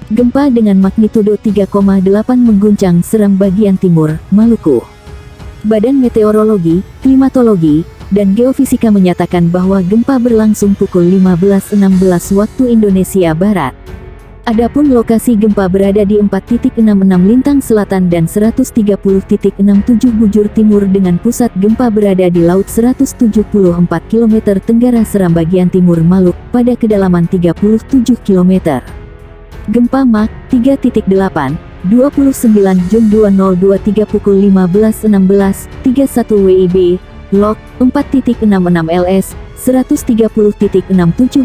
Gempa dengan magnitudo 3,8 mengguncang Seram bagian timur, Maluku. Badan Meteorologi, Klimatologi, dan Geofisika menyatakan bahwa gempa berlangsung pukul 15.16 waktu Indonesia Barat. Adapun lokasi gempa berada di 4.66 lintang selatan dan 130.67 bujur timur dengan pusat gempa berada di laut 174 km tenggara Seram bagian timur Maluku pada kedalaman 37 km. Gempa Mach 3.8, 29 Jun 2023 pukul 15.16, 31 WIB, Log 4.66 LS, 130.67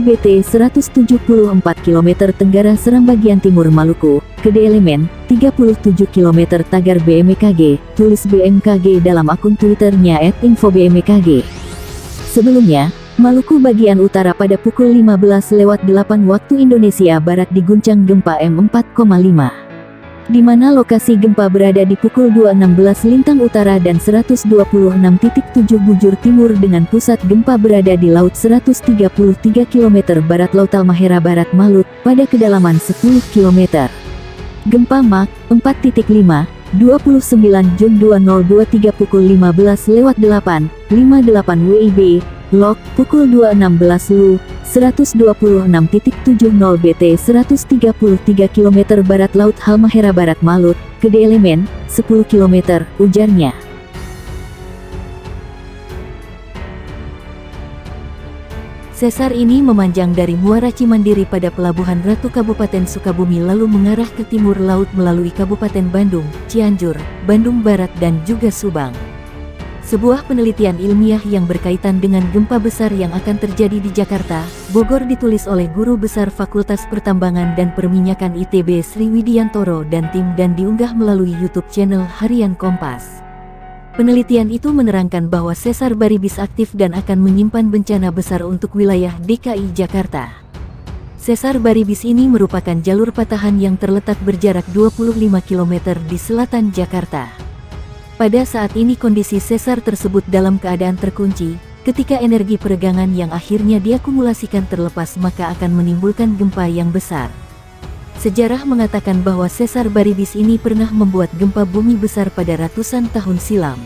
BT 174 km tenggara Seram bagian timur Maluku, Kede Elemen, 37 km tagar BMKG, tulis BMKG dalam akun Twitternya @infobmkg. Sebelumnya, Maluku bagian utara pada pukul 15.08 waktu Indonesia Barat diguncang gempa M4,5. Di mana lokasi gempa berada di pukul 2.16 lintang utara dan 126.7 bujur timur dengan pusat gempa berada di laut 133 km barat Laut Halmahera Barat Maluku pada kedalaman 10 km. Gempa Mach 4.5, 29 Jun 2023 pukul 15.08, 58 WIB, Log pukul 2.16 LU, 126.70 BT 133 km barat Laut Halmahera Barat Maluku, Kede Elemen, 10 km, ujarnya. Sesar ini memanjang dari Muara Cimandiri pada Pelabuhan Ratu Kabupaten Sukabumi lalu mengarah ke timur laut melalui Kabupaten Bandung, Cianjur, Bandung Barat dan juga Subang. Sebuah penelitian ilmiah yang berkaitan dengan gempa besar yang akan terjadi di Jakarta, Bogor ditulis oleh Guru Besar Fakultas Pertambangan dan Perminyakan ITB Sri Widiantoro dan tim dan diunggah melalui YouTube channel Harian Kompas. Penelitian itu menerangkan bahwa sesar Baribis aktif dan akan menyimpan bencana besar untuk wilayah DKI Jakarta. Sesar Baribis ini merupakan jalur patahan yang terletak berjarak 25 km di selatan Jakarta. Pada saat ini kondisi sesar tersebut dalam keadaan terkunci, ketika energi peregangan yang akhirnya diakumulasikan terlepas maka akan menimbulkan gempa yang besar. Sejarah mengatakan bahwa sesar Baribis ini pernah membuat gempa bumi besar pada ratusan tahun silam.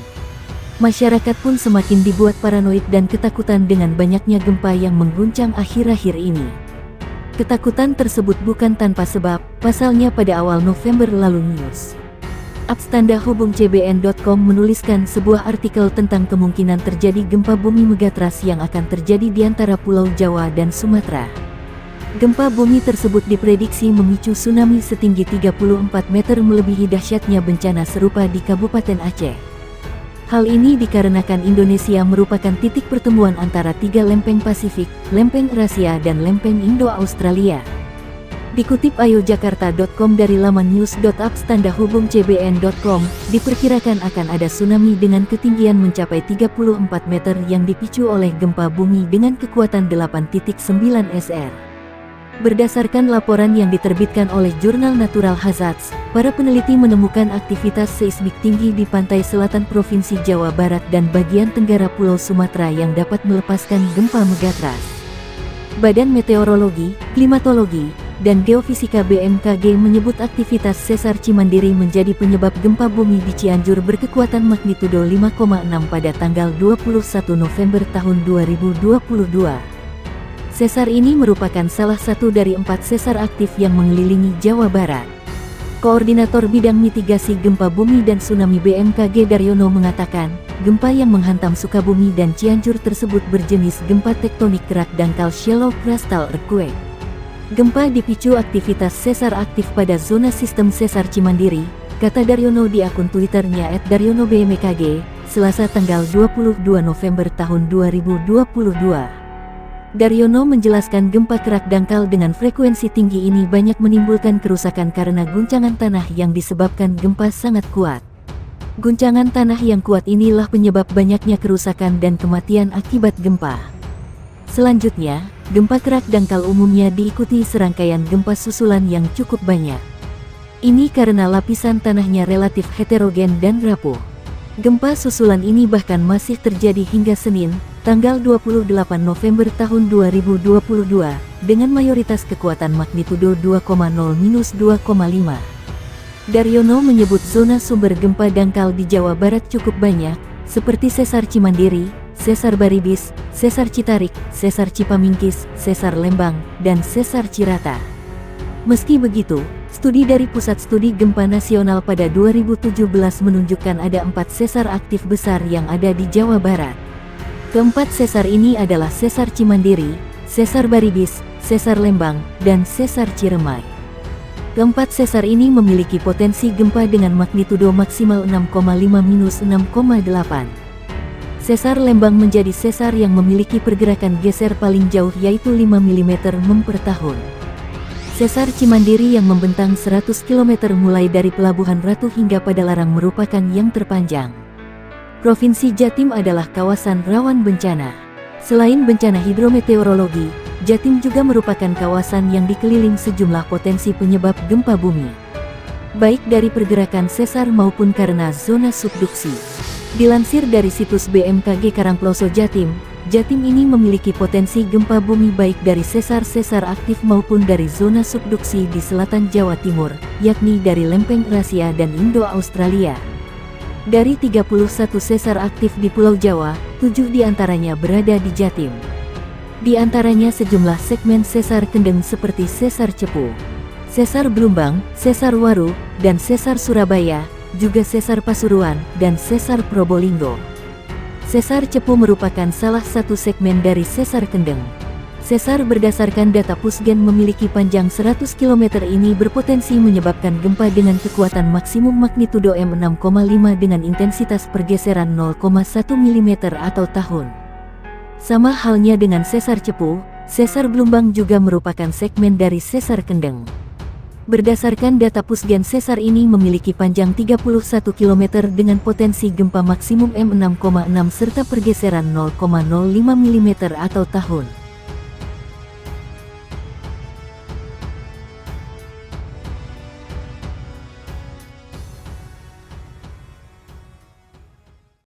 Masyarakat pun semakin dibuat paranoid dan ketakutan dengan banyaknya gempa yang mengguncang akhir-akhir ini. Ketakutan tersebut bukan tanpa sebab, pasalnya pada awal November lalu News @standahubungcbn.com menuliskan sebuah artikel tentang kemungkinan terjadi gempa bumi megatrust yang akan terjadi di antara Pulau Jawa dan Sumatera. Gempa bumi tersebut diprediksi memicu tsunami setinggi 34 meter melebihi dahsyatnya bencana serupa di Kabupaten Aceh. Hal ini dikarenakan Indonesia merupakan titik pertemuan antara tiga lempeng Pasifik, lempeng Eurasia dan lempeng Indo-Australia. Dikutip ayojakarta.com dari laman news.@standahubungcbn.com, diperkirakan akan ada tsunami dengan ketinggian mencapai 34 meter yang dipicu oleh gempa bumi dengan kekuatan 8.9 SR. Berdasarkan laporan yang diterbitkan oleh jurnal Natural Hazards, para peneliti menemukan aktivitas seismik tinggi di pantai selatan Provinsi Jawa Barat dan bagian tenggara Pulau Sumatera yang dapat melepaskan gempa megatrust. Badan Meteorologi, Klimatologi, dan Geofisika BMKG menyebut aktivitas sesar Cimandiri menjadi penyebab gempa bumi di Cianjur berkekuatan magnitudo 5,6 pada tanggal 21 November tahun 2022. Sesar ini merupakan salah satu dari 4 sesar aktif yang mengelilingi Jawa Barat. Koordinator Bidang Mitigasi Gempa Bumi dan Tsunami BMKG Daryono mengatakan, gempa yang menghantam Sukabumi dan Cianjur tersebut berjenis gempa tektonik kerak dangkal shallow crustal earthquake. Gempa dipicu aktivitas sesar aktif pada zona sistem sesar Cimandiri, kata Daryono di akun Twitternya @daryonobmkg, Selasa tanggal 22 November tahun 2022. Daryono menjelaskan gempa kerak dangkal dengan frekuensi tinggi ini banyak menimbulkan kerusakan karena guncangan tanah yang disebabkan gempa sangat kuat. Guncangan tanah yang kuat inilah penyebab banyaknya kerusakan dan kematian akibat gempa. Selanjutnya, gempa kerak dangkal umumnya diikuti serangkaian gempa susulan yang cukup banyak. Ini karena lapisan tanahnya relatif heterogen dan rapuh. Gempa susulan ini bahkan masih terjadi hingga Senin, tanggal 28 November tahun 2022, dengan mayoritas kekuatan magnitudo 2,0-2,5. Daryono menyebut zona sumber gempa dangkal di Jawa Barat cukup banyak, seperti Sesar Cimandiri, Sesar Baribis, Sesar Citarik, Sesar Cipamingkis, Sesar Lembang, dan Sesar Cirata. Meski begitu, studi dari Pusat Studi Gempa Nasional pada 2017 menunjukkan ada 4 sesar aktif besar yang ada di Jawa Barat. Keempat sesar ini adalah Sesar Cimandiri, Sesar Baribis, Sesar Lembang, dan Sesar Ciremai. Keempat sesar ini memiliki potensi gempa dengan magnitudo maksimal 6,5-6,8. Sesar Lembang menjadi sesar yang memiliki pergerakan geser paling jauh yaitu 5 mm per tahun. Sesar Cimandiri yang membentang 100 km mulai dari Pelabuhan Ratu hingga Padalarang merupakan yang terpanjang. Provinsi Jatim adalah kawasan rawan bencana. Selain bencana hidrometeorologi, Jatim juga merupakan kawasan yang dikeliling sejumlah potensi penyebab gempa bumi, baik dari pergerakan sesar maupun karena zona subduksi. Dilansir dari situs BMKG Karangploso Jatim, Jatim ini memiliki potensi gempa bumi baik dari sesar-sesar aktif maupun dari zona subduksi di selatan Jawa Timur, yakni dari lempeng Eurasia dan Indo-Australia. Dari 31 sesar aktif di Pulau Jawa, 7 diantaranya berada di Jatim. Di antaranya sejumlah segmen sesar kendeng seperti Sesar Cepu, Sesar Blumbang, Sesar Waru, dan Sesar Surabaya, juga Sesar Pasuruan, dan Sesar Probolinggo. Sesar Cepu merupakan salah satu segmen dari Sesar Kendeng. Sesar berdasarkan data Pusgen memiliki panjang 100 km ini berpotensi menyebabkan gempa dengan kekuatan maksimum magnitudo M6,5 dengan intensitas pergeseran 0,1 mm atau tahun. Sama halnya dengan Sesar Cepu, Sesar Blumbang juga merupakan segmen dari Sesar Kendeng. Berdasarkan data Pusgen, sesar ini memiliki panjang 31 km dengan potensi gempa maksimum M6,6 serta pergeseran 0,05 mm atau tahun.